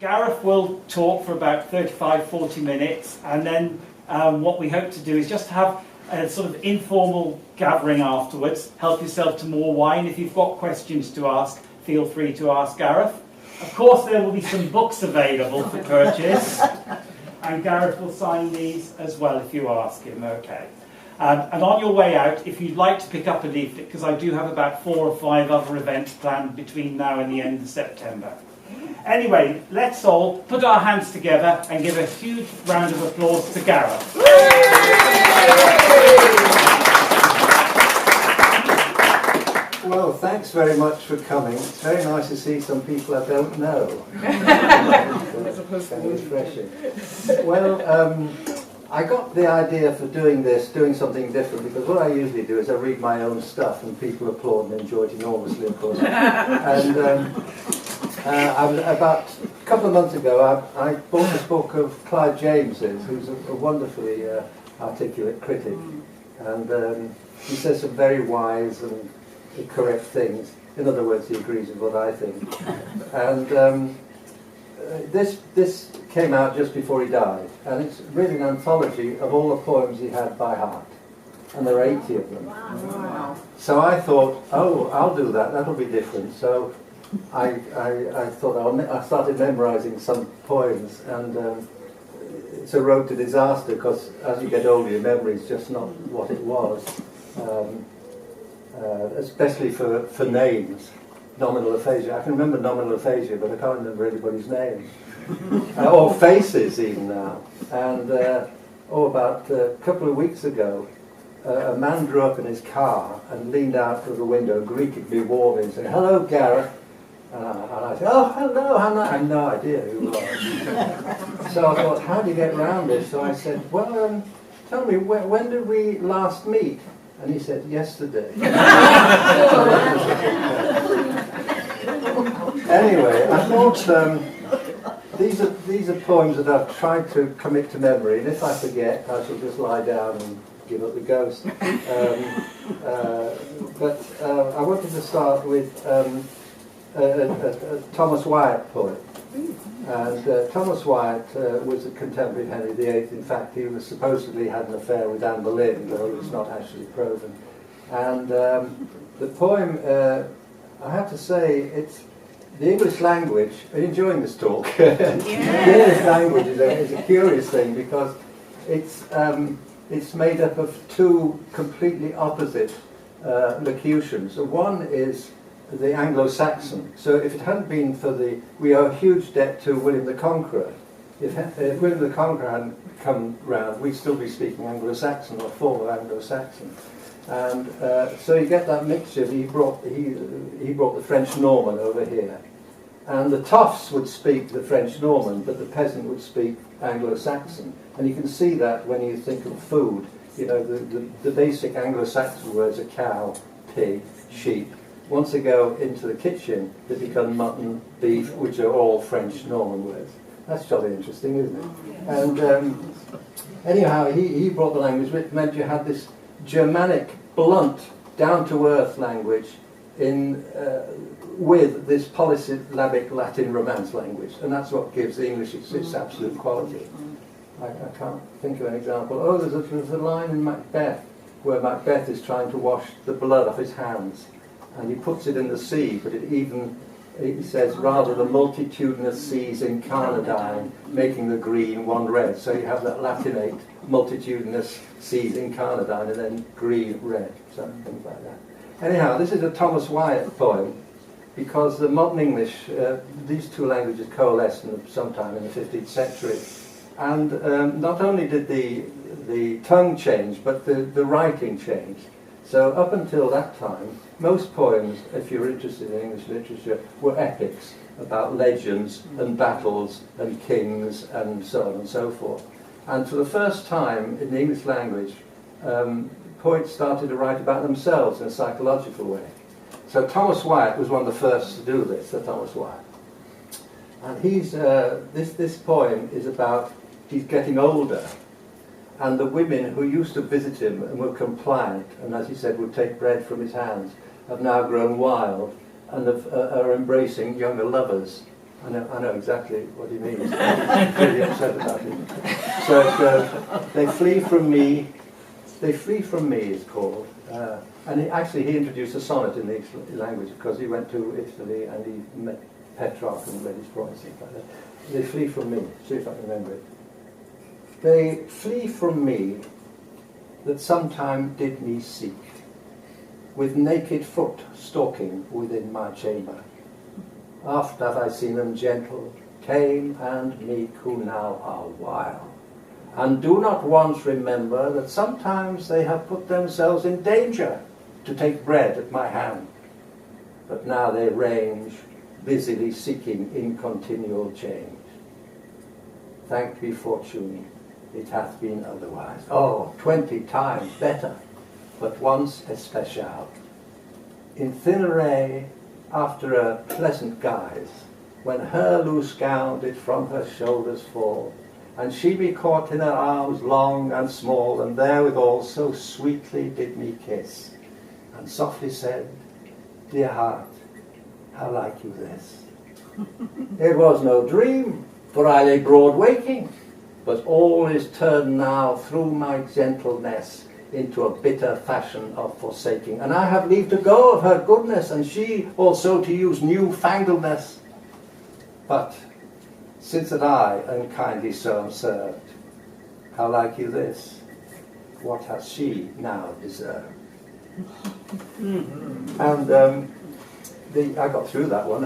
Gareth will talk for about 35-40 minutes, and then what we hope to do is just have a sort of informal gathering afterwards. Help yourself to more wine. If you've got questions to ask, feel free to ask Gareth. Of course, there will be some books available for purchase, and Gareth will sign these as well if you ask him, okay. And on your way out, if you'd like to pick up a leaflet, because I do have about 4 or 5 other events planned between now and the end of September. Anyway, let's all put our hands together and give a huge round of applause to Gareth. Well, thanks very much for coming. It's very nice to see some people I don't know. It's kind of refreshing. Well, I got the idea for doing something different, because what I usually do is I read my own stuff and people applaud and enjoy it enormously, of course. And about a couple of months ago, I bought this book of Clive James's, who's a wonderfully articulate critic. And he says some very wise and correct things. In other words, he agrees with what I think. And this came out just before he died, and it's really an anthology of all the poems he had by heart, and there are 80 of them. Wow. So I thought, oh, I'll do that, that'll be different. So I started memorizing some poems, and it's a road to disaster, because as you get older your memory is just not what it was, especially for names. Nominal aphasia. I can remember nominal aphasia, but I can't remember anybody's name. Or faces even now. And about a couple of weeks ago, a man drew up in his car and leaned out of the window, greeted me warmly and said, "Hello, Gareth." And I said, "Oh, hello, I had no idea who it was." So I thought, how do you get around this? So I said, well, tell me, when did we last meet? And he said, "Yesterday." Anyway, I thought these are poems that I've tried to commit to memory, and if I forget, I shall just lie down and give up the ghost. But I wanted to start with a Thomas Wyatt poem. And Thomas Wyatt was a contemporary Henry VIII. In fact, he was supposedly had an affair with Anne Boleyn, though it was not actually proven. And the poem, I have to say, it's the English language. I'm enjoying this talk. The English language is a curious thing, because it's made up of 2 completely opposite locutions. So one is the Anglo-Saxon. So if it hadn't been for we owe a huge debt to William the Conqueror. If William the Conqueror hadn't come round, we'd still be speaking Anglo-Saxon, or form of Anglo-Saxon. And so you get that mixture. He brought the French Norman over here, and the toffs would speak the French Norman, but the peasant would speak Anglo-Saxon. And you can see that when you think of food. You know, the basic Anglo-Saxon words are cow, pig, sheep. Once they go into the kitchen, they become mutton, beef, which are all French Norman words. That's jolly interesting, isn't it? And anyhow, he brought the language, which meant you had this Germanic, blunt, down-to-earth language with this polysyllabic Latin Romance language, and that's what gives English its absolute quality. I can't think of an example. Oh, there's a line in Macbeth where Macbeth is trying to wash the blood off his hands, and he puts it in the sea, but it says, rather the multitudinous seas incarnadine, making the green one red. So you have that Latinate multitudinous seas incarnadine, and then green, red, something like that. Anyhow, this is a Thomas Wyatt poem, because the modern English, these 2 languages coalesced sometime in the 15th century. And not only did the tongue change, but the writing changed. So up until that time, most poems, if you're interested in English literature, were epics about legends and battles and kings and so on and so forth. And for the first time in the English language, poets started to write about themselves in a psychological way. So Thomas Wyatt was one of the first to do this, Sir Thomas Wyatt. And this poem is about, he's getting older, and the women who used to visit him and were compliant, and as he said, would take bread from his hands, have now grown wild and are embracing younger lovers. I know exactly what he means. I'm really upset about it. So it goes, they flee from me. They flee from me is called. And he introduced a sonnet in the language because he went to Italy and he met Petrarch and read his poems and things like that. They flee from me. See if I can remember it. They flee from me that sometime did me seek, with naked foot stalking within my chamber. Oft have I seen them gentle, tame and meek, who now are wild, and do not once remember that sometimes they have put themselves in danger to take bread at my hand. But now they range, busily seeking in continual change. Thank be fortune, it hath been otherwise. Oh, 20 times better, but once especial. In thin array, after a pleasant guise, when her loose gown did from her shoulders fall, and she be caught in her arms long and small, and therewithal so sweetly did me kiss, and softly said, dear heart, how like you this? It was no dream, for I lay broad waking, but all is turned now through my gentleness into a bitter fashion of forsaking. And I have leave to go of her goodness, and she also to use newfangledness. But since that I unkindly so am served, how like you this? What has she now deserved? And I got through that one.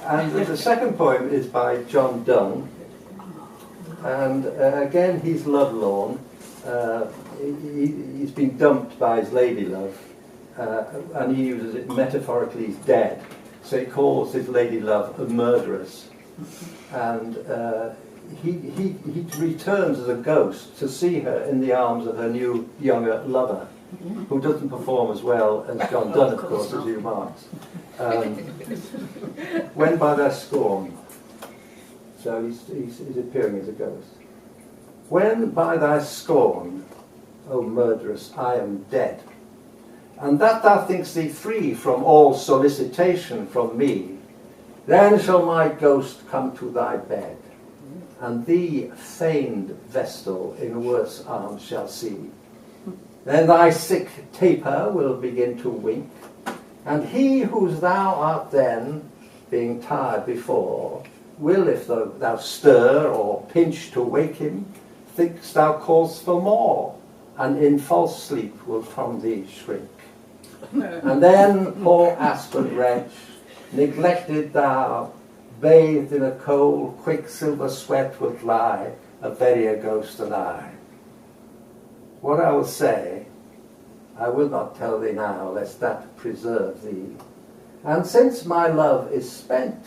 And the second poem is by John Donne. And again, he's lovelorn. He's been dumped by his lady love, and he uses it metaphorically, he's dead. So he calls his lady love a murderess. And he returns as a ghost to see her in the arms of her new, younger lover, who doesn't perform as well as John Donne, of course, as he remarks. When by their scorn. So he's appearing as a ghost. When by thy scorn, O murderess, I am dead, and that thou think'st thee free from all solicitation from me, then shall my ghost come to thy bed, and thee feigned vestal in worse arms shall see. Then thy sick taper will begin to wink, and he whose thou art then, being tired before, will, if thou stir or pinch to wake him, think'st thou call'st for more, and in false sleep will from thee shrink. And then, poor aspen wretch, neglected thou, bathed in a cold quicksilver sweat wilt lie, a verier ghost than I. What I will say, I will not tell thee now, lest that preserve thee. And since my love is spent,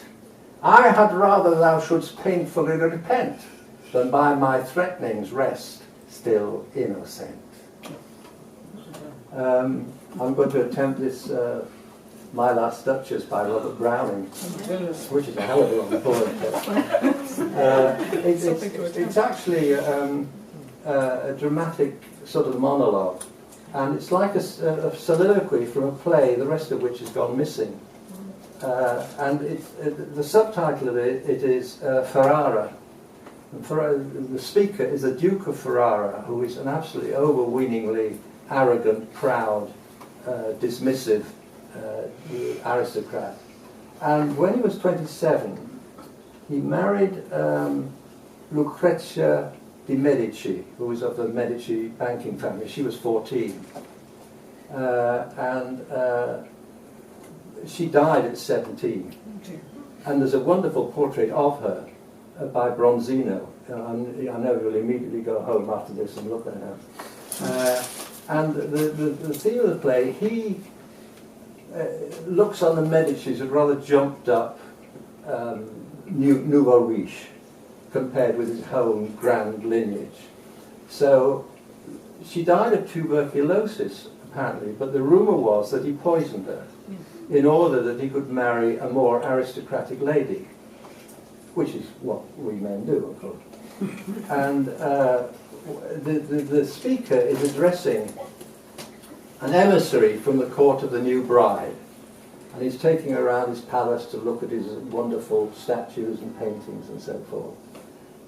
I had rather thou shouldst painfully repent, than by my threatenings rest still innocent. I'm going to attempt this My Last Duchess by Robert Browning, which is a hell of a long poem. It's actually a dramatic sort of monologue, and it's like a soliloquy from a play, the rest of which has gone missing. And the subtitle of it is Ferrara. And the speaker is the Duke of Ferrara, who is an absolutely overweeningly arrogant, proud, dismissive aristocrat. And when he was 27, he married Lucrezia di Medici, who was of the Medici banking family. She was 14. She died at 17. And there's a wonderful portrait of her by Bronzino. I know you'll immediately go home after this and look at her. And the theme of the play, he looks on the Medicis as rather jumped up nouveau riche compared with his own grand lineage. So she died of tuberculosis, apparently, but the rumour was that he poisoned her in order that he could marry a more aristocratic lady, which is what we men do, of course. And the speaker is addressing an emissary from the court of the new bride, And he's taking her around his palace to look at his wonderful statues and paintings and so forth.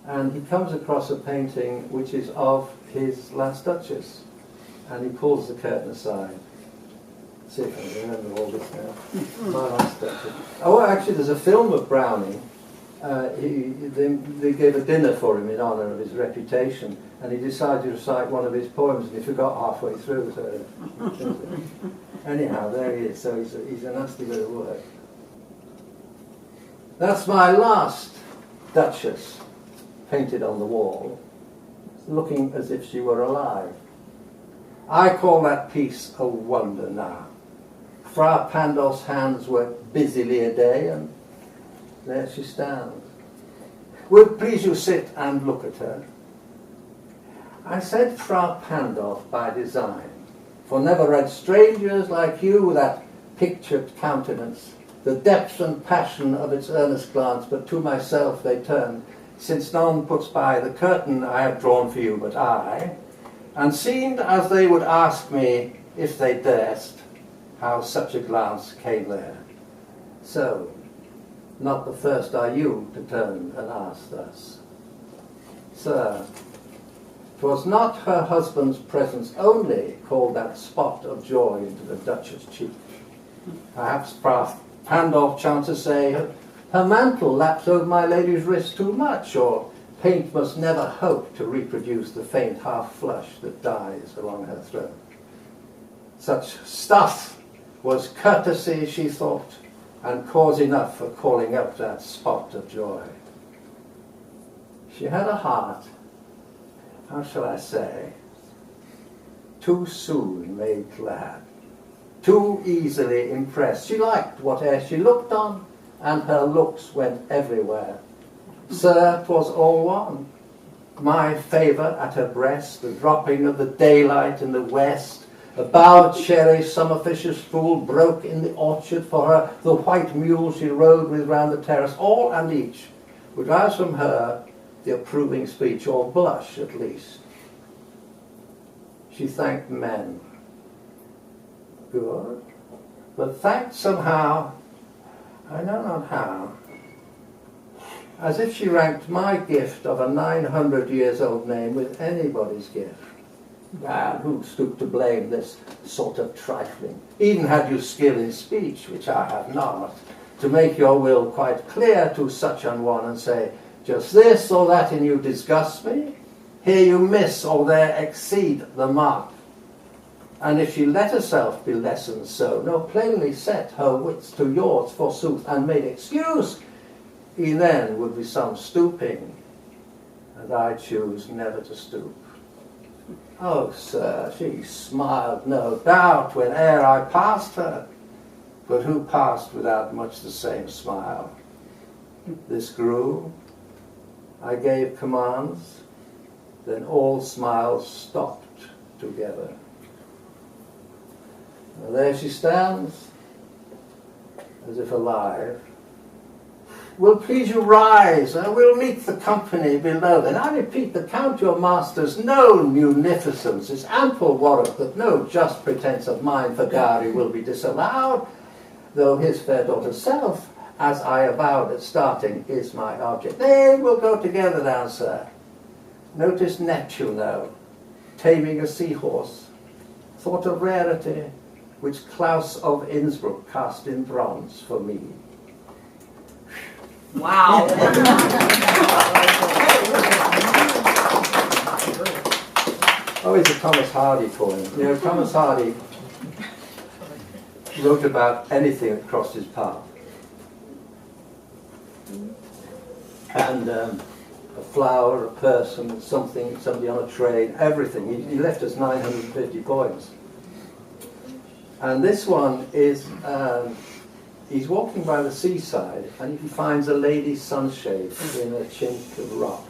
And he comes across a painting which is of his last Duchess. And he pulls the curtain aside. Let's see if I can remember all this now. My last Duchess. Oh, actually, there's a film of Browning. They gave a dinner for him in honour of his reputation, and he decided to recite one of his poems, and he forgot halfway through. So anyhow, there he is. So he's a nasty bit of work. That's my last Duchess, painted on the wall, looking as if she were alive. I call that piece a wonder now. Fra Pandolf's hands work busily a day, and there she stands. Will please you sit and look at her? I said Fra Pandolf by design, for never read strangers like you that pictured countenance, the depth and passion of its earnest glance, but to myself they turn, since none puts by the curtain I have drawn for you but I, and seemed as they would ask me, if they durst, how such a glance came there. So, not the first are you to turn and ask thus. Sir, 'twas not her husband's presence only called that spot of joy into the Duchess' cheek. Perhaps Pandolf chanced to say, her mantle laps over my lady's wrist too much, or paint must never hope to reproduce the faint half-flush that dies along her throat. Such stuff was courtesy, she thought, and cause enough for calling up that spot of joy. She had a heart, how shall I say, too soon made glad, too easily impressed. She liked whate'er she looked on, and her looks went everywhere. Sir, 'twas all one. My favour at her breast, the dropping of the daylight in the west, a bowed cherry summer fisher's fool broke in the orchard for her, the white mule she rode with round the terrace, all and each would rouse from her the approving speech, or blush at least. She thanked men. Good. But thanked somehow, I know not how, as if she ranked my gift of a 900 years old name with anybody's gift. And who stooped to blame this sort of trifling? Even had you skill in speech, which I have not, to make your will quite clear to such an one and say, just this or that in you disgusts me, here you miss or there exceed the mark. And if she let herself be lessoned so, no, plainly set her wits to yours forsooth, and made excuse, he then would be some stooping, and I choose never to stoop. Oh, sir, she smiled, no doubt, whene'er I passed her, but who passed without much the same smile? This grew, I gave commands, then all smiles stopped together. And there she stands, as if alive. Will please you rise, we'll meet the company below. Then I repeat, the Count your master's known munificence is ample warrant that no just pretence of mine for dowry will be disallowed, though his fair daughter's self, as I avowed at starting, is my object. They will go together now, sir. Notice Neptune, though, taming a seahorse, thought a rarity, which Klaus of Innsbruck cast in bronze for me. Wow. Oh, it's a Thomas Hardy poem. You know, Thomas Hardy wrote about anything that crossed his path. And a flower, a person, something, somebody on a train, everything. He left us 950 poems. And this one is, he's walking by the seaside and he finds a lady's sunshade in a chink of rock.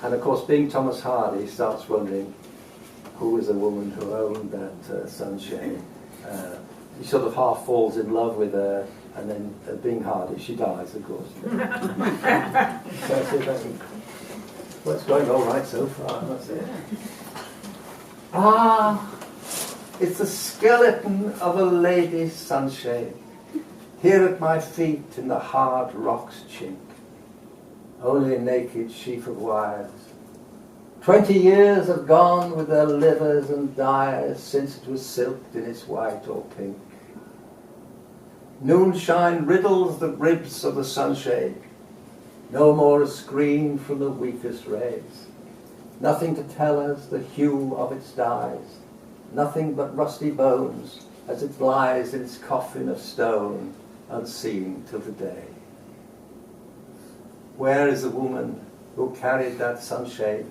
And of course, being Thomas Hardy, he starts wondering who was the woman who owned that sunshade. He sort of half falls in love with her, and then being Hardy, she dies, of course. So what's going all right so far? That's it. Ah, it's the skeleton of a lady's sunshade. Here at my feet in the hard rock's chink, only a naked sheaf of wires. 20 years have gone with their livers and dyers since it was silked in its white or pink. Noonshine riddles the ribs of the sunshade, no more a screen from the weakest rays. Nothing to tell us the hue of its dyes, nothing but rusty bones as it lies in its coffin of stone, unseen till the day. Where is the woman who carried that sunshade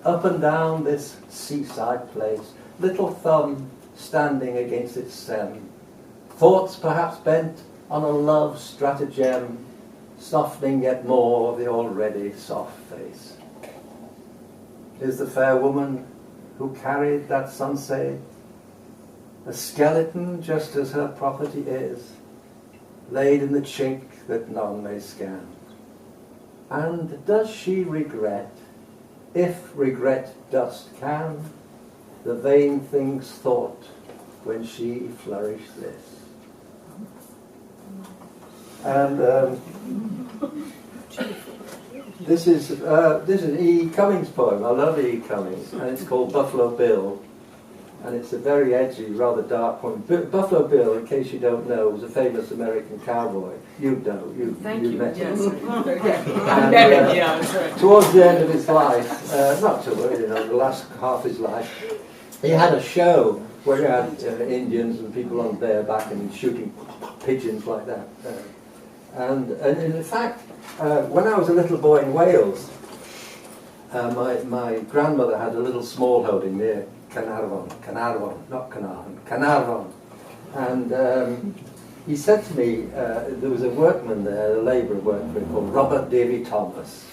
up and down this seaside place, little thumb standing against its stem, thoughts perhaps bent on a love stratagem, softening yet more the already soft face? Is the fair woman who carried that sunshade a skeleton just as her property is, laid in the chink that none may scan? And does she regret, if regret dust can, the vain things thought when she flourished this? And this is E. Cummings' poem. I love E. Cummings, and it's called Buffalo Bill. And it's a very edgy, rather dark poem. Buffalo Bill, in case you don't know, was a famous American cowboy. You know, you met him. And, towards the end of his life, not towards, the last half of his life, he had a show where he had Indians and people on bareback and shooting pigeons like that. And in fact, when I was a little boy in Wales, my grandmother had a little small holding near Carnarvon, not Carnarvon, Carnarvon. And he said to me, there was a workman there, a labourer workman called Robert Davy Thomas.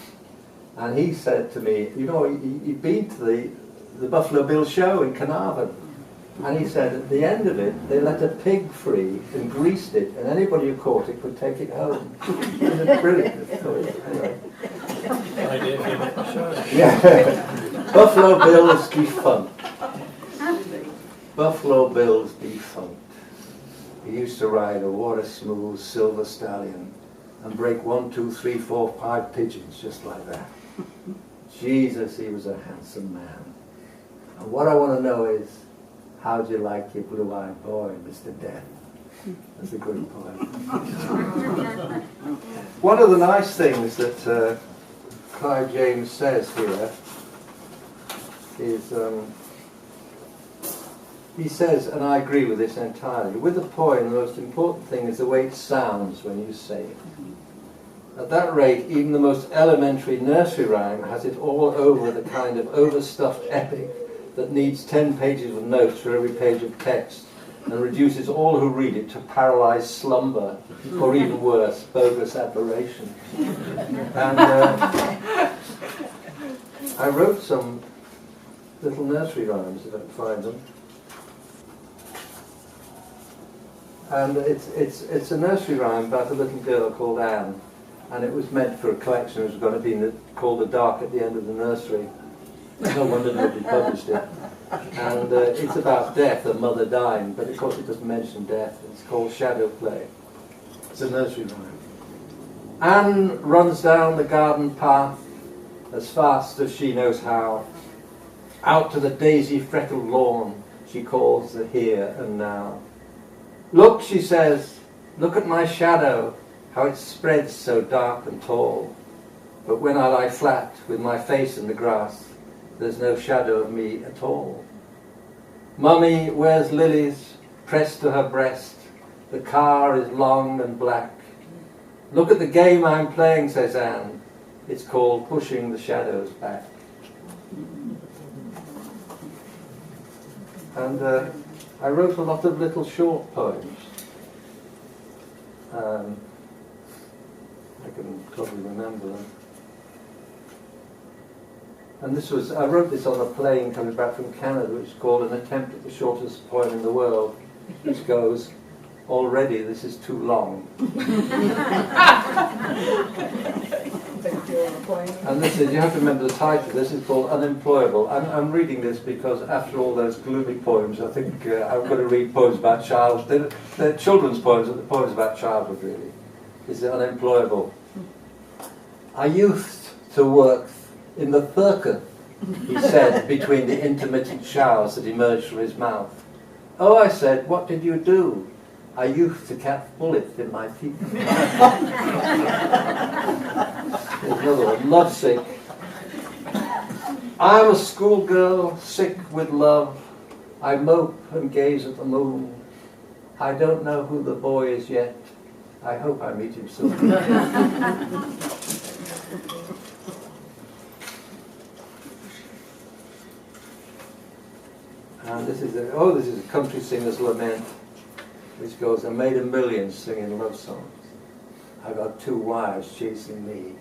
And he said to me, he'd been to the Buffalo Bill show in Carnarvon. And he said at the end of it, they let a pig free and greased it, and anybody who caught it could take it home. It was a brilliant story. Anyway. Yeah. Buffalo Bill's defunct. Buffalo Bill's defunct. He used to ride a water-smooth silver stallion and break 1, 2, 3, 4, 5 pigeons just like that. Jesus, he was a handsome man. And what I want to know is, how do you like your blue-eyed boy, Mr. Death? That's a good poem. One of the nice things that Clive James says here is, he says, and I agree with this entirely, with the poem the most important thing is the way it sounds when you say it. At that rate, even the most elementary nursery rhyme has it all over the kind of overstuffed epic that needs 10 pages of notes for every page of text and reduces all who read it to paralysed slumber, or even worse, bogus aberration. And I wrote some little nursery rhymes, if I can find them. And it's a nursery rhyme about a little girl called Anne, and it was meant for a collection. It was going to be called The Dark at the End of the Nursery. No wonder nobody published it. And it's about death, a mother dying, but of course it doesn't mention death. It's called Shadow Play. It's a nursery rhyme. Anne runs down the garden path as fast as she knows how. Out to the daisy-freckled lawn she calls the here and now. Look, she says, look at my shadow, how it spreads so dark and tall. But when I lie flat with my face in the grass, there's no shadow of me at all. Mummy wears lilies pressed to her breast. The car is long and black. Look at the game I'm playing, says Anne. It's called pushing the shadows back. And I wrote a lot of little short poems. I can probably remember them. And I wrote this on a plane coming back from Canada, which is called An Attempt at the Shortest Poem in the World, which goes, already this is too long. And this is, you have to remember the title, this is called Unemployable. I'm reading this because after all those gloomy poems, I think I'm going to read poems about childhood. They're children's poems, but the poems about childhood really. This is Unemployable. I used to work in the thurka, he said, between the intermittent showers that emerged from his mouth. Oh, I said, what did you do? I used to catch bullets in my teeth. There's another one, lovesick. I'm a schoolgirl, sick with love. I mope and gaze at the moon. I don't know who the boy is yet. I hope I meet him soon. And this is a country singer's lament, which goes, I made a million singing love songs. I got 2 wives chasing me.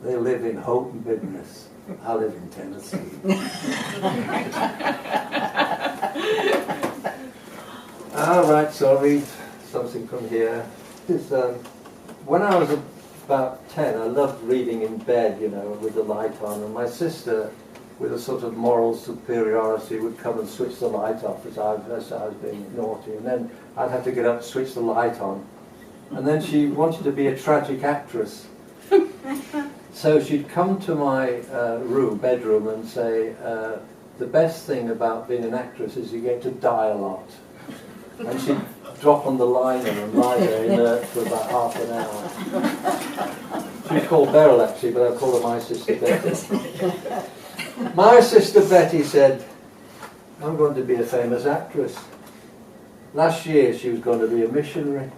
They live in hope and bitterness. I live in Tennessee. All right, so I'll read something from here. This, when I was about 10, I loved reading in bed, you know, with the light on, and my sister, with a sort of moral superiority, would come and switch the light off as I was being naughty, and then I'd have to get up and switch the light on. And then she wanted to be a tragic actress. So she'd come to my bedroom, and say, the best thing about being an actress is you get to die a lot. And she'd drop on the liner and lie there inert for about half an hour. She was called Beryl actually, but I call her my sister Betty. My sister Betty said, I'm going to be a famous actress. Last year she was going to be a missionary.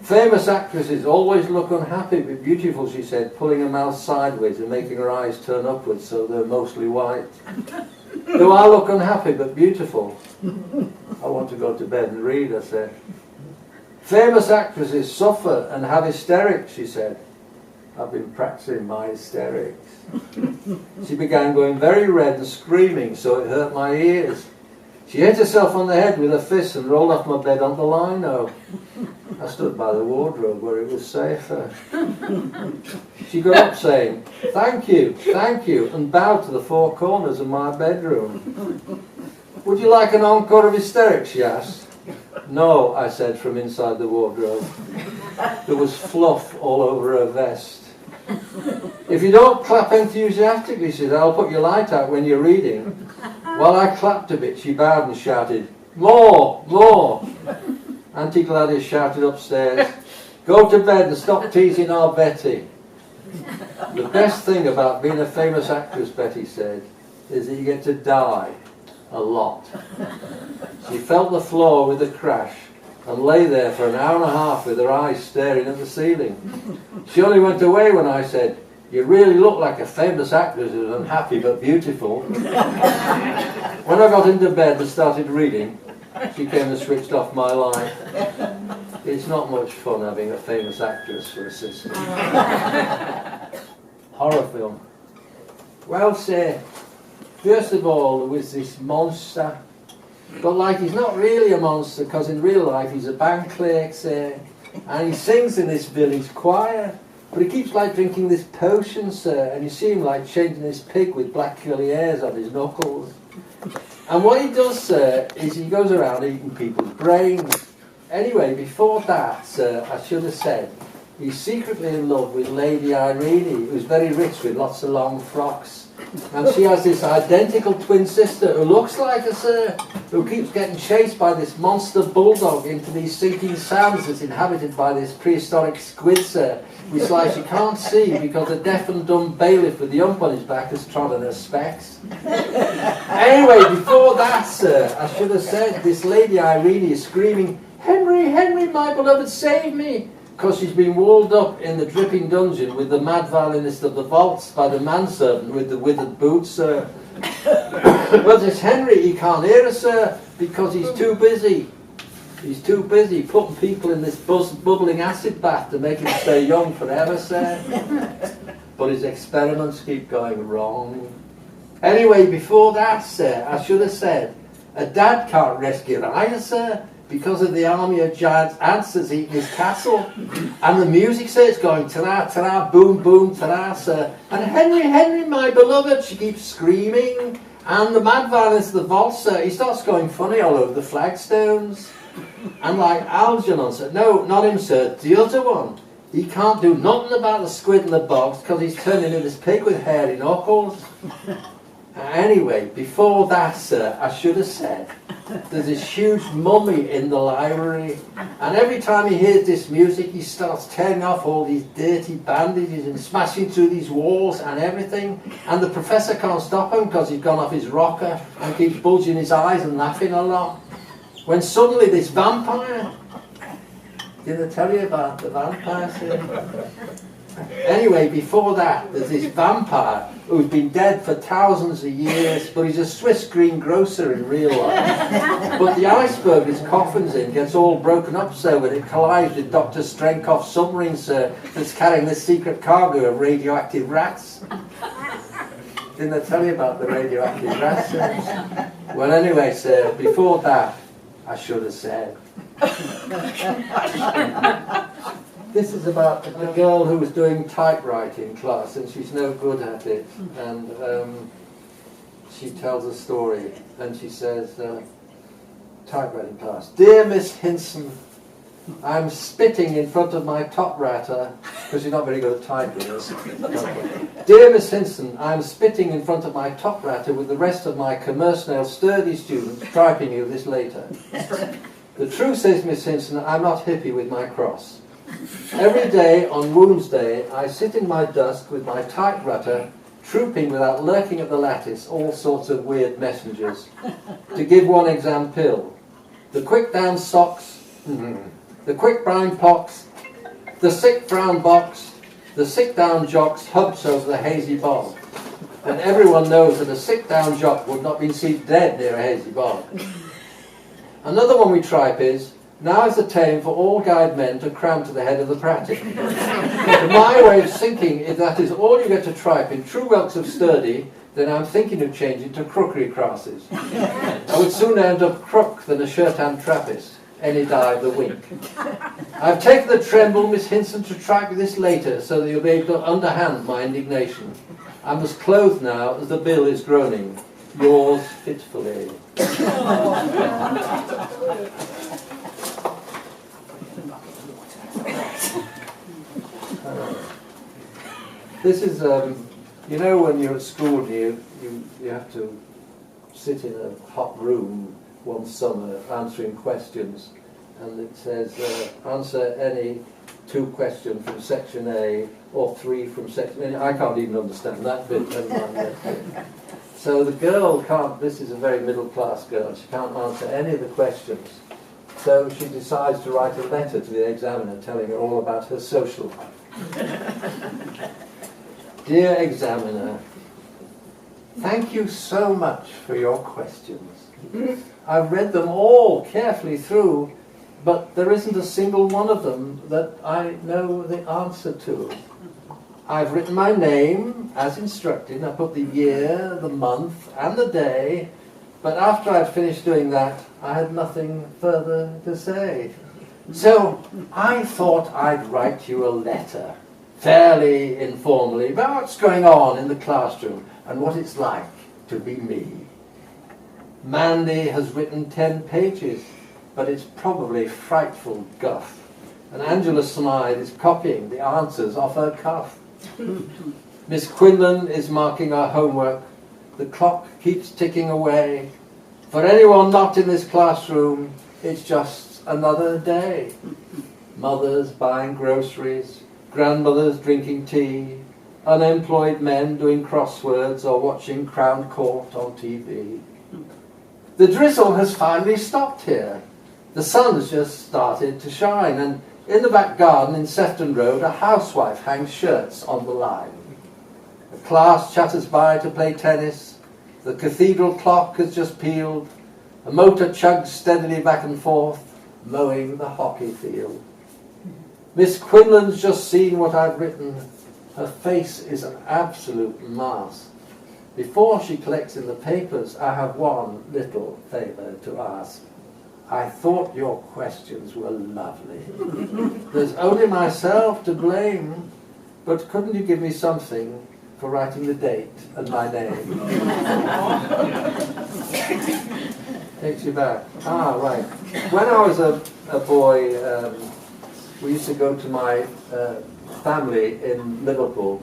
Famous actresses always look unhappy but beautiful, she said, pulling her mouth sideways and making her eyes turn upwards so they're mostly white. Do I look unhappy but beautiful? I want to go to bed and read, I said. Famous actresses suffer and have hysterics, she said. I've been practicing my hysterics. She began going very red and screaming so it hurt my ears. She hit herself on the head with a fist and rolled off my bed on the lino. I stood by the wardrobe where it was safer. She got up saying, thank you, and bowed to the 4 corners of my bedroom. Would you like an encore of hysterics, she asked. No, I said from inside the wardrobe. There was fluff all over her vest. If you don't clap enthusiastically, she said, I'll put your light out when you're reading. While I clapped a bit, she bowed and shouted, more, more. Auntie Gladys shouted upstairs, go to bed and stop teasing our Betty. The best thing about being a famous actress, Betty said, is that you get to die a lot. She felt the floor with a crash and lay there for an hour and a half with her eyes staring at the ceiling. She only went away when I said, you really look like a famous actress who's unhappy but beautiful. When I got into bed and started reading, she came and switched off my light. It's not much fun having a famous actress for a sister. Horror film. Well, say, first of all, there was this monster. But like, he's not really a monster, because in real life he's a bank clerk, say, and he sings in this village choir. But he keeps like drinking this potion, sir, and you see him like changing his pig with black curly hairs on his knuckles. And what he does, sir, is he goes around eating people's brains. Anyway, before that, sir, I should have said, he's secretly in love with Lady Irene, who's very rich with lots of long frocks. And she has this identical twin sister who looks like her, sir, who keeps getting chased by this monster bulldog into these sinking sands that's inhabited by this prehistoric squid, sir, which like she can't see because the deaf and dumb bailiff with the ump on his back has trodden her specs. Anyway, before that, sir, I should have said this Lady Irene is screaming, Henry, Henry, my beloved, save me! Because she's been walled up in the dripping dungeon with the mad violinist of the vaults by the manservant with the withered boots, sir. But it's Henry, he can't hear us, sir, because he's too busy. He's too busy putting people in this bubbling acid bath to make him stay young forever, sir. But his experiments keep going wrong. Anyway, before that, sir, I should have said, a dad can't rescue either, sir, because of the army of giants ants that's eaten his castle. And the music, sir, is going ta-ra, ta-ra, boom, boom, ta-ra, sir. And Henry, Henry, my beloved, she keeps screaming. And the mad violence of the waltz, sir, he starts going funny all over the flagstones. And like Algernon said, no, not him, sir, the other one. He can't do nothing about the squid in the box because he's turned into this pig with hairy knuckles. Anyway, before that, sir, I should have said, there's this huge mummy in the library, and every time he hears this music, he starts tearing off all these dirty bandages and smashing through these walls and everything, and the professor can't stop him because he's gone off his rocker and keeps bulging his eyes and laughing a lot. When suddenly this vampire... Did I tell you about the vampire, sir? Anyway, before that, there's this vampire who's been dead for thousands of years, but he's a Swiss greengrocer in real life. But the iceberg his coffin's in gets all broken up, sir, when it collides with Dr. Strenkoff's submarine, sir, that's carrying the secret cargo of radioactive rats. Didn't I tell you about the radioactive rats, sir? Well, anyway, sir, before that, I should have said. This is about a girl who was doing typewriting class and she's no good at it, and she tells a story and she says, typewriting class, "Dear Miss Hinson, I'm spitting in front of my top ratter," because she's not very good at typing. "Dear Miss Hinson, I'm spitting in front of my top ratter with the rest of my commercial sturdy students, typing you this later. The truth is, Miss Hinson, I'm not hippie with my cross. Every day on Wounds Day, I sit in my dusk with my typewriter, trooping without lurking at the lattice all sorts of weird messengers. To give one example, the quick down socks, the quick brown pox, the sick brown box, the sick down jocks hubs over the hazy bog. And everyone knows that a sick down jock would not be seen dead near a hazy bog. Another one we tripe is, now is the time for all guide men to cram to the head of the pratic. My way of thinking is that is all you get to tripe in true welks of sturdy, then I'm thinking of changing to crookery crosses. I would sooner end up crook than a shirt-hand Trappist, any die of the wink. I've taken the tremble, Miss Hinson, to tripe this later, so that you'll be able to underhand my indignation. I'm as clothed now as the bill is groaning. Yours fitfully." This is, you know, when you're at school, you have to sit in a hot room one summer answering questions, and it says, answer any 2 questions from section A or 3 from section A. I can't even understand that bit. So the girl can't, this is a very middle class girl, she can't answer any of the questions. So she decides to write a letter to the examiner telling her all about her social life. "Dear examiner, thank you so much for your questions. I've read them all carefully through, but there isn't a single one of them that I know the answer to. I've written my name as instructed. I put the year, the month, and the day, but after I'd finished doing that, I had nothing further to say. So I thought I'd write you a letter, fairly informally, about what's going on in the classroom and what it's like to be me. Mandy has written 10 pages, but it's probably frightful guff. And Angela Smythe is copying the answers off her cuff. Miss Quinlan is marking our homework. The clock keeps ticking away. For anyone not in this classroom, it's just another day. Mothers buying groceries, grandmothers drinking tea, unemployed men doing crosswords or watching Crown Court on TV. The drizzle has finally stopped here. The sun's just started to shine, and in the back garden in Sefton Road, a housewife hangs shirts on the line. A class chatters by to play tennis. The cathedral clock has just pealed. A motor chugs steadily back and forth, mowing the hockey field. Miss Quinlan's just seen what I've written. Her face is an absolute mask. Before she collects in the papers, I have one little favour to ask. I thought your questions were lovely. There's only myself to blame, but couldn't you give me something for writing the date and my name? Takes you back. Ah, right. When I was a boy, we used to go to my family in Liverpool,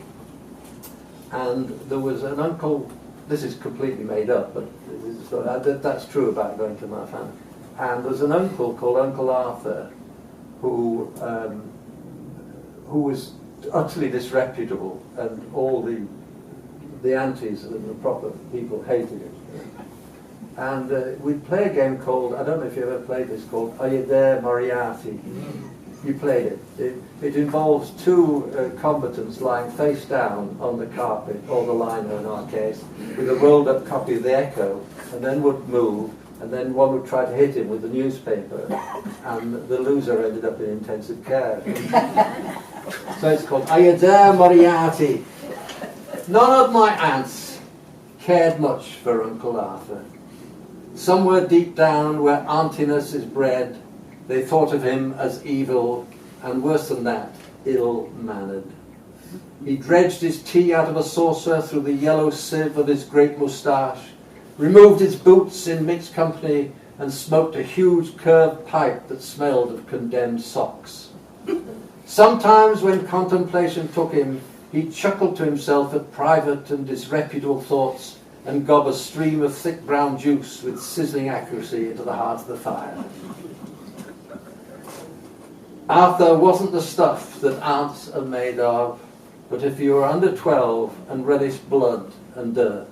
and there was an uncle. This is completely made up, but that's true about going to my family. And there's an uncle called Uncle Arthur, who was utterly disreputable, and all the aunties and the proper people hated him. And we'd play a game called, I don't know if you ever played this, called Are You There, Moriarty? You played it. It involves two combatants lying face down on the carpet, or the liner in our case, with a rolled up copy of the Echo, and then would move, and then one would try to hit him with the newspaper, and the loser ended up in intensive care. So it's called Are You There, Moriarty? None of my aunts cared much for Uncle Arthur. Somewhere deep down where auntiness is bred, they thought of him as evil, and worse than that, ill-mannered. He dredged his tea out of a saucer through the yellow sieve of his great moustache, removed his boots in mixed company, and smoked a huge curved pipe that smelled of condemned socks. Sometimes when contemplation took him, he chuckled to himself at private and disreputable thoughts, and gob a stream of thick brown juice with sizzling accuracy into the heart of the fire. Arthur wasn't the stuff that aunts are made of, but if you were under 12 and relished blood and dirt,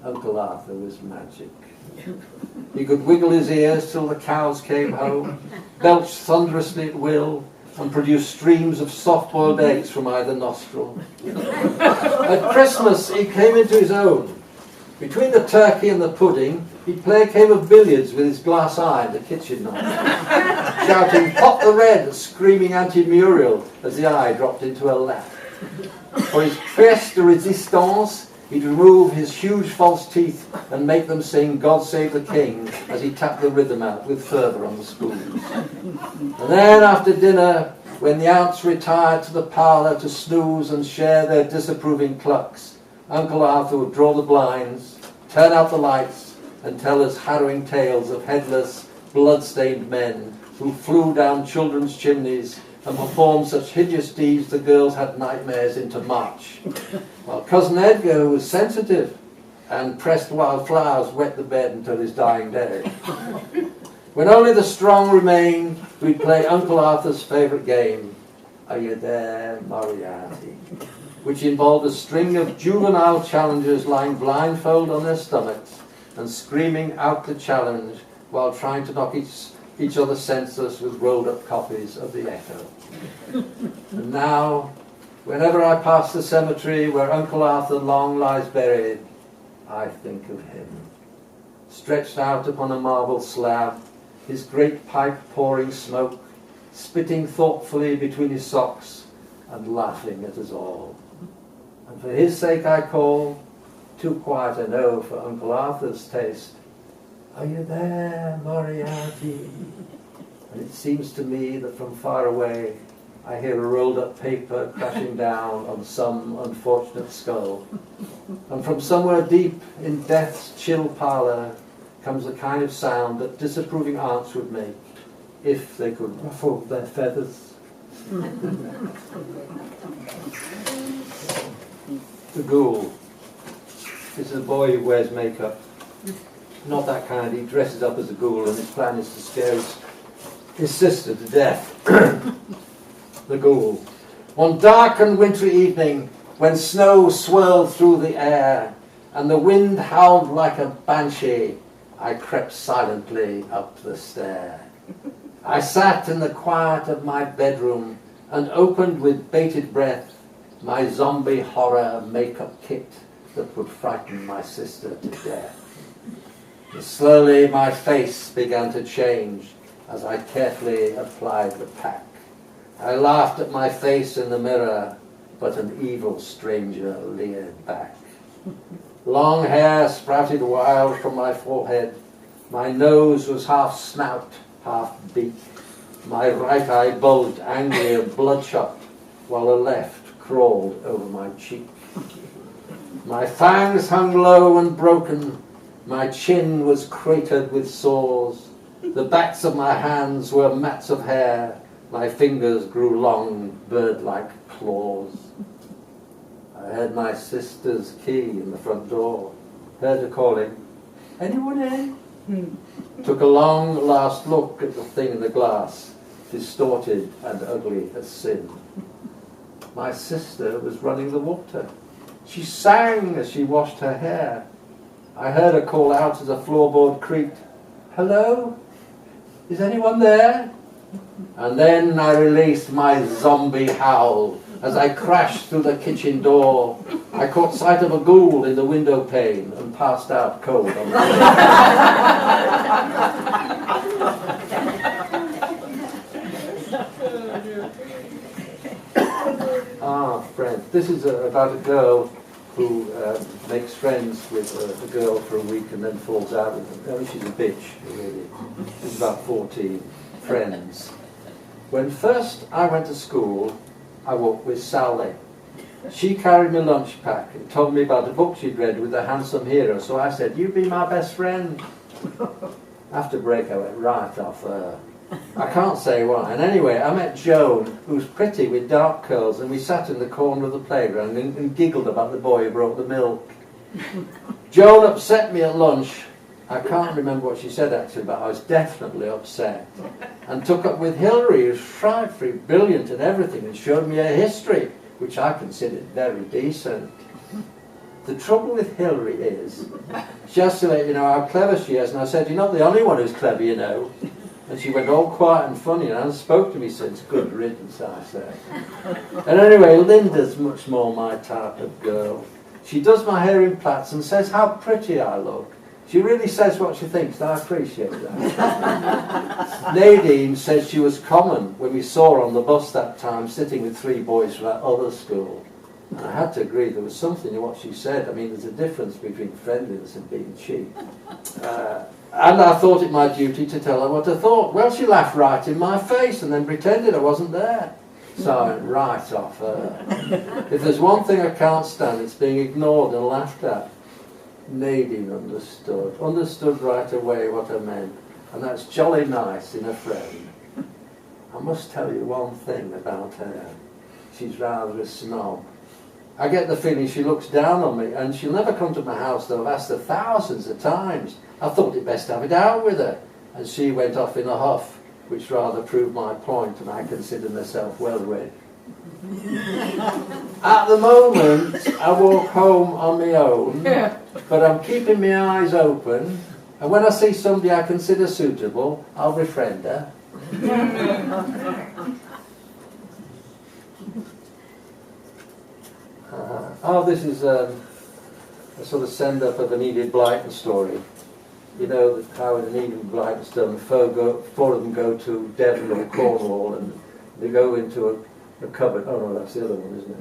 Uncle Arthur was magic. He could wiggle his ears till the cows came home, belch thunderously at will, and produce streams of soft-boiled eggs from either nostril. At Christmas, he came into his own. Between the turkey and the pudding, he'd play a game of billiards with his glass eye in the kitchen knife, shouting, "Pop the red," and screaming anti-Muriel as the eye dropped into her lap. For his pièce de résistance, he'd remove his huge false teeth and make them sing "God Save the King" as he tapped the rhythm out with fervour on the spoons. And then after dinner, when the aunts retired to the parlour to snooze and share their disapproving clucks, Uncle Arthur would draw the blinds, turn out the lights, and tell us harrowing tales of headless, blood-stained men who flew down children's chimneys and performed such hideous deeds the girls had nightmares into March. While Cousin Edgar, who was sensitive and pressed wild flowers, wet the bed until his dying day. When only the strong remained, we'd play Uncle Arthur's favourite game, Are You There, Moriarty? Which involved a string of juvenile challengers lying blindfold on their stomachs and screaming out the challenge while trying to knock each other senseless with rolled-up copies of the Echo. And now, whenever I pass the cemetery where Uncle Arthur long lies buried, I think of him, stretched out upon a marble slab, his great pipe pouring smoke, spitting thoughtfully between his socks and laughing at us all. And for his sake I call, too quiet I know for Uncle Arthur's taste, Are you there, Moriarty? And it seems to me that from far away I hear a rolled up paper crashing down on some unfortunate skull. And from somewhere deep in death's chill parlour comes the kind of sound that disapproving aunts would make if they could ruffle their feathers. The Ghoul. This is a boy who wears makeup. Not that kind. He dresses up as a ghoul, and his plan is to scare his sister to death. The Ghoul. One dark and wintry evening, when snow swirled through the air and the wind howled like a banshee, I crept silently up the stair. I sat in the quiet of my bedroom and opened with bated breath my zombie horror makeup kit that would frighten my sister to death. And slowly my face began to change as I carefully applied the pack. I laughed at my face in the mirror, but an evil stranger leered back. Long hair sprouted wild from my forehead. My nose was half snout half beak. My right eye bulged angry and bloodshot, while the left crawled over my cheek. My fangs hung low and broken. My chin was cratered with sores. The backs of my hands were mats of hair. My fingers grew long, bird-like claws. I heard my sister's key in the front door. Heard her calling, "Anyone in?" Took a long last look at the thing in the glass, distorted and ugly as sin. My sister was running the water. She sang as she washed her hair. I heard her call out as the floorboard creaked, "Hello? Is anyone there?" And then I released my zombie howl as I crashed through the kitchen door. I caught sight of a ghoul in the window pane and passed out cold on the floor. Friend. This is about a girl who makes friends with a girl for a week and then falls out with them. I mean, she's a bitch, really. She's about 14. Friends. When first I went to school, I walked with Sally. She carried my lunch pack and told me about a book she'd read with a handsome hero, so I said, "You be my best friend." After break, I went right off her. I can't say why. And anyway, I met Joan, who's pretty with dark curls, and we sat in the corner of the playground and giggled about the boy who brought the milk. Joan upset me at lunch. I can't remember what she said actually, but I was definitely upset. And took up with Hilary, who's frightfully brilliant at everything, and showed me her history, which I considered very decent. The trouble with Hilary is, she has to let you know how clever she is, and I said, "You're not the only one who's clever, you know." And she went all quiet and funny and hasn't spoke to me since. Good riddance, I said. And anyway, Linda's much more my type of girl. She does my hair in plaits and says how pretty I look. She really says what she thinks, and I appreciate that. Nadine said she was common when we saw her on the bus that time, sitting with 3 boys from that other school. And I had to agree, there was something in what she said. I mean, there's a difference between friendliness and being cheap. And I thought it my duty to tell her what I thought. Well, she laughed right in my face and then pretended I wasn't there. So I went right off her. If there's one thing I can't stand, it's being ignored and laughed at. Nadine understood right away what I meant. And that's jolly nice in a friend. I must tell you one thing about her. She's rather a snob. I get the feeling she looks down on me, and she'll never come to my house, though I've asked her thousands of times. I thought it best to have it out with her, and she went off in a huff, which rather proved my point, and I consider myself well read. At the moment, I walk home on my own, but I'm keeping my eyes open, and when I see somebody I consider suitable, I'll befriend her. This is a sort of send-up of an Enid Blyton story. You know how in an Enid Blyton story, 4 of them go to Devon or Cornwall, and they go into a cupboard. Oh no, that's the other one, isn't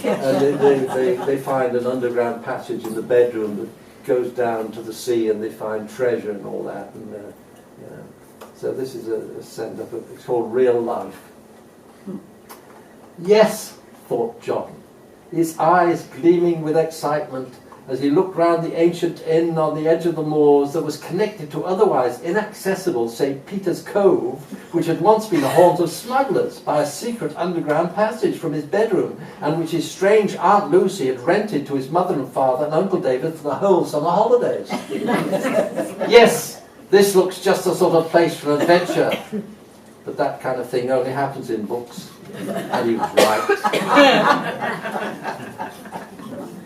it? And they find an underground passage in the bedroom that goes down to the sea, and they find treasure and all that. And you know. So this is a send-up. It's called Real Life. Yes, thought John, his eyes gleaming with excitement as he looked round the ancient inn on the edge of the moors that was connected to otherwise inaccessible St. Peter's Cove, which had once been a haunt of smugglers, by a secret underground passage from his bedroom, and which his strange Aunt Lucy had rented to his mother and father and Uncle David for the whole summer holidays. Yes, this looks just the sort of place for an adventure, but that kind of thing only happens in books. And he was right.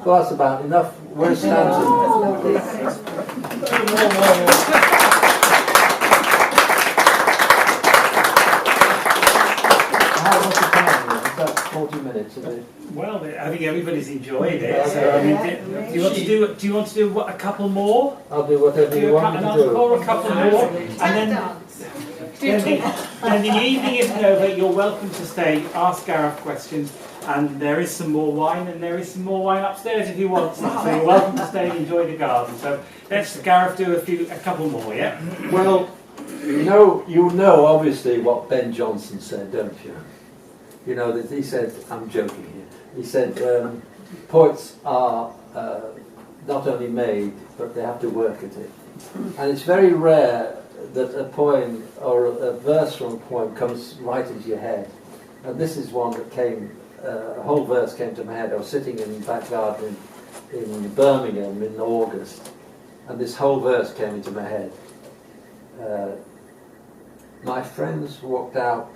Well, that's about enough. Where's Stanton? How much time? Is that 40 minutes? Is it? Well, I think everybody's enjoyed it. So, I mean, do you want to do a couple more? I'll do whatever you want me to do. Or a couple more, and then the evening isn't over. You're welcome to stay, ask Gareth questions, and there is some more wine, and there is some more wine upstairs if you want some. So you're welcome to stay and enjoy the garden. So let's, Gareth, do a couple more, yeah? Well, You know obviously what Ben Jonson said, don't you? You know that he said, I'm joking here, he said poets are not only made, but they have to work at it. And it's very rare that a poem or a verse from a poem comes right into your head. And this is one that came, a whole verse came to my head. I was sitting in the back garden in Birmingham in August, and this whole verse came into my head. My friends walked out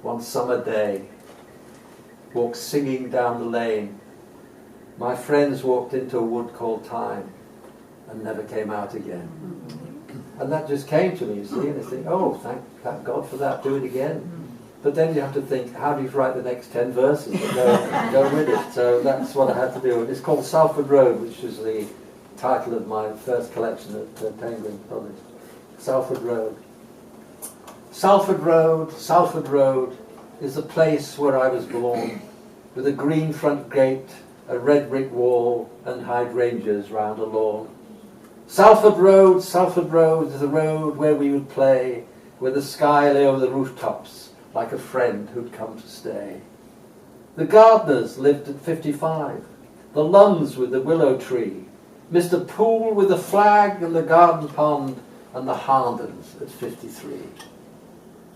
one summer day, walked singing down the lane. My friends walked into a wood called Time and never came out again. And that just came to me, you see, and I think, oh, thank God for that, do it again. But then you have to think, how do you write the next 10 verses that go with it? So that's what I had to do. It's called Salford Road, which is the title of my first collection that Penguin published. Salford Road. Salford Road is the place where I was born, with a green front gate, a red brick wall, and hydrangeas round a lawn. Salford Road is the road where we would play, where the sky lay over the rooftops, like a friend who'd come to stay. The gardeners lived at 55, the Lunns with the willow tree, Mr. Poole with the flag and the garden pond, and the Hardens at 53.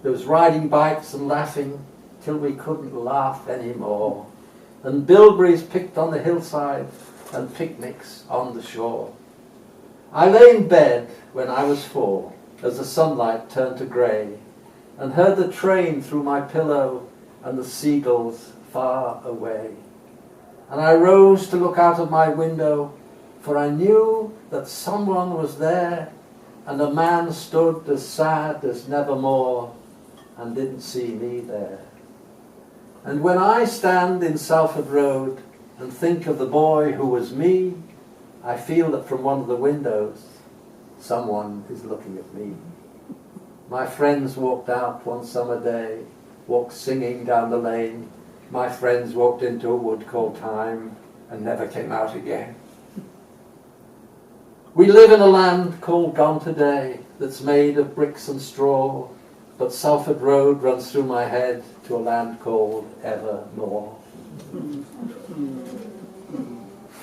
There was riding bikes and laughing till we couldn't laugh anymore, and bilberries picked on the hillside and picnics on the shore. I lay in bed when I was 4 as the sunlight turned to grey, and heard the train through my pillow and the seagulls far away. And I rose to look out of my window, for I knew that someone was there, and a man stood as sad as nevermore and didn't see me there. And when I stand in Salford Road and think of the boy who was me, I feel that from one of the windows someone is looking at me. My friends walked out one summer day, walked singing down the lane. My friends walked into a wood called Time and never came out again. We live in a land called Gone Today that's made of bricks and straw, but Salford Road runs through my head to a land called Evermore.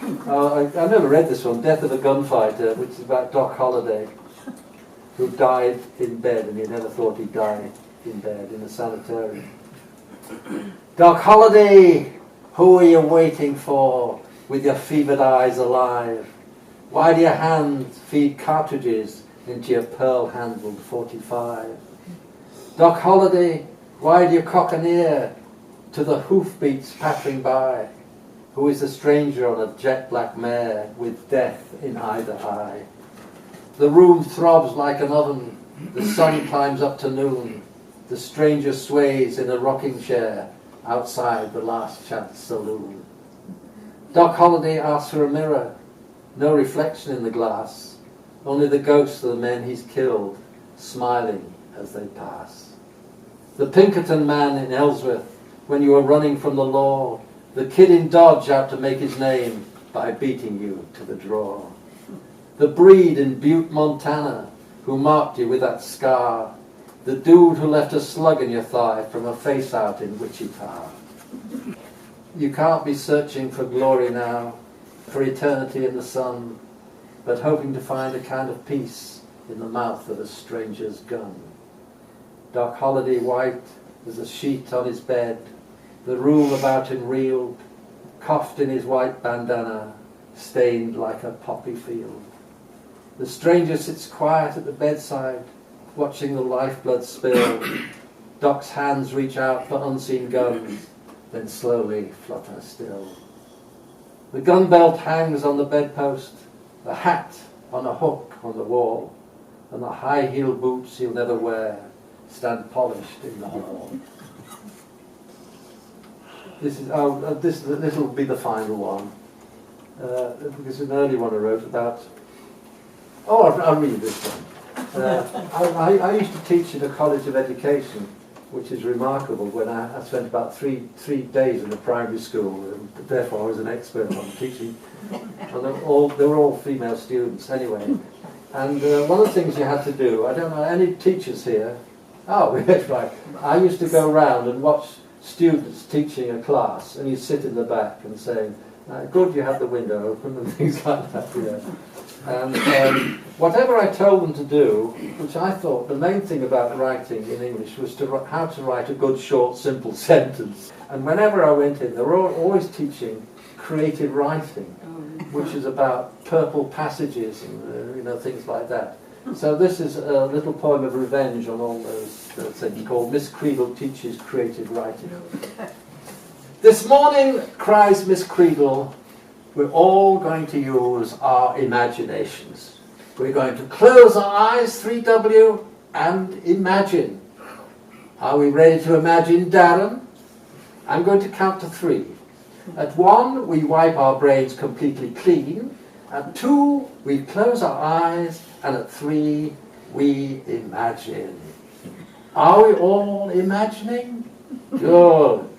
I never read this one, Death of a Gunfighter, which is about Doc Holliday, who died in bed, and he never thought he'd die in bed in a sanitarium. Doc Holliday, who are you waiting for with your fevered eyes alive? Why do your hands feed cartridges into your pearl-handled 45? Doc Holliday, why do you cock an ear to the hoofbeats pattering by? Who is a stranger on a jet-black mare with death in either eye? The room throbs like an oven, the sun climbs up to noon, the stranger sways in a rocking chair outside the Last Chance Saloon. Doc Holliday asks for a mirror, no reflection in the glass, only the ghosts of the men he's killed, smiling as they pass. The Pinkerton man in Ellsworth, when you were running from the law, the kid in Dodge out to make his name by beating you to the draw. The breed in Butte, Montana, who marked you with that scar. The dude who left a slug in your thigh from a face out in Wichita. You can't be searching for glory now, for eternity in the sun, but hoping to find a kind of peace in the mouth of a stranger's gun. Doc Holliday white as a sheet on his bed, the rule about him reeled, coughed in his white bandana, stained like a poppy field. The stranger sits quiet at the bedside, watching the lifeblood spill. Doc's hands reach out for unseen guns, then slowly flutter still. The gun belt hangs on the bedpost, the hat on a hook on the wall, and the high-heeled boots he'll never wear stand polished in the hall. This will be the final one. This is an early one I wrote about. Oh, I'll read this one. I used to teach in a college of education, which is remarkable. When I spent about three days in a primary school, and therefore I was an expert on teaching. And they were all female students. Anyway, And one of the things you had to do, I don't know, any teachers here? Oh, yes, right. I used to go round and watch students teaching a class, and you'd sit in the back and saying, good, you have the window open, and things like that, you know. And whatever I told them to do, which I thought the main thing about writing in English was how to write a good, short, simple sentence. And whenever I went in, they were always teaching creative writing, which is about purple passages and you know, things like that. So this is a little poem of revenge on all those things called Miss Creedle Teaches Creative Writing. This morning, cries Miss Creedle, we're all going to use our imaginations. We're going to close our eyes, 3W, and imagine. Are we ready to imagine, Darren? I'm going to count to 3. At 1, we wipe our brains completely clean. At 2, we close our eyes. And at 3, we imagine. Are we all imagining? Good.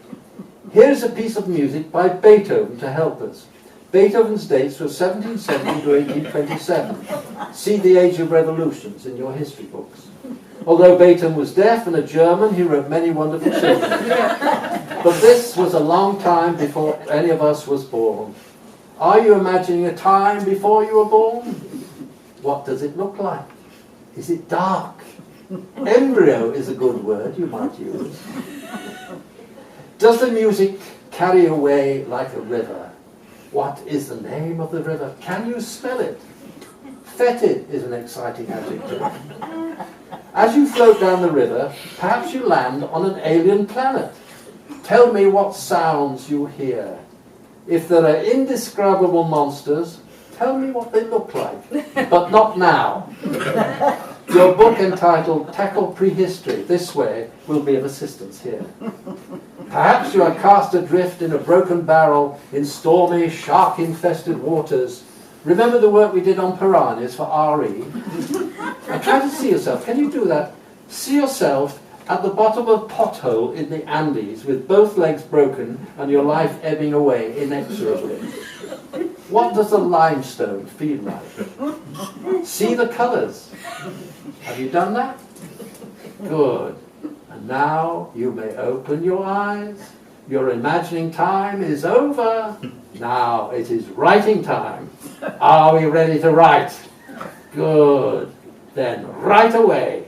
Here's a piece of music by Beethoven to help us. Beethoven's dates were 1770 to 1827. See the Age of Revolutions in your history books. Although Beethoven was deaf and a German, he wrote many wonderful symphonies. But this was a long time before any of us was born. Are you imagining a time before you were born? What does it look like? Is it dark? Embryo is a good word you might use. Does the music carry away like a river? What is the name of the river? Can you smell it? Fetid is an exciting adjective. As you float down the river, perhaps you land on an alien planet. Tell me what sounds you hear. If there are indescribable monsters, tell me what they look like, but not now. Your book entitled Tackle Prehistory This Way will be of assistance here. Perhaps you are cast adrift in a broken barrel in stormy, shark-infested waters. Remember the work we did on piranhas for RE? Now try to see yourself. Can you do that? See yourself at the bottom of a pothole in the Andes with both legs broken and your life ebbing away inexorably. What does the limestone feel like? See the colours. Have you done that? Good. And now you may open your eyes. Your imagining time is over. Now it is writing time. Are we ready to write? Good. Then right away.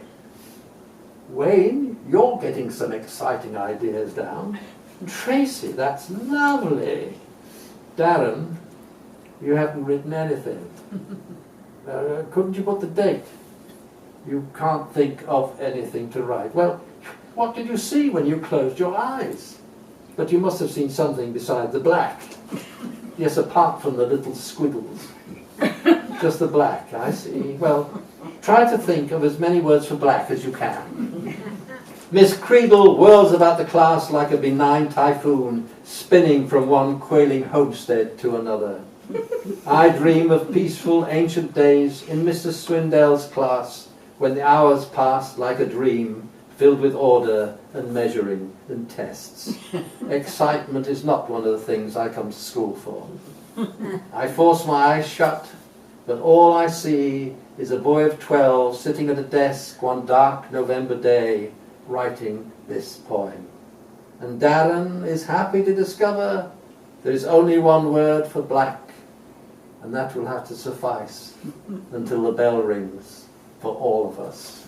Wayne, you're getting some exciting ideas down. Tracy, that's lovely. Darren, you haven't written anything. Couldn't you put the date? You can't think of anything to write. Well, what did you see when you closed your eyes? But you must have seen something besides the black. Yes, apart from the little squiggles. Just the black, I see. Well, try to think of as many words for black as you can. Miss Creedle whirls about the class like a benign typhoon, spinning from one quailing homestead to another. I dream of peaceful ancient days in Mr. Swindell's class, when the hours passed like a dream, filled with order and measuring and tests. Excitement is not one of the things I come to school for. I force my eyes shut, but all I see is a boy of 12 sitting at a desk one dark November day, writing this poem. And Darren is happy to discover there is only one word for black, and that will have to suffice until the bell rings for all of us.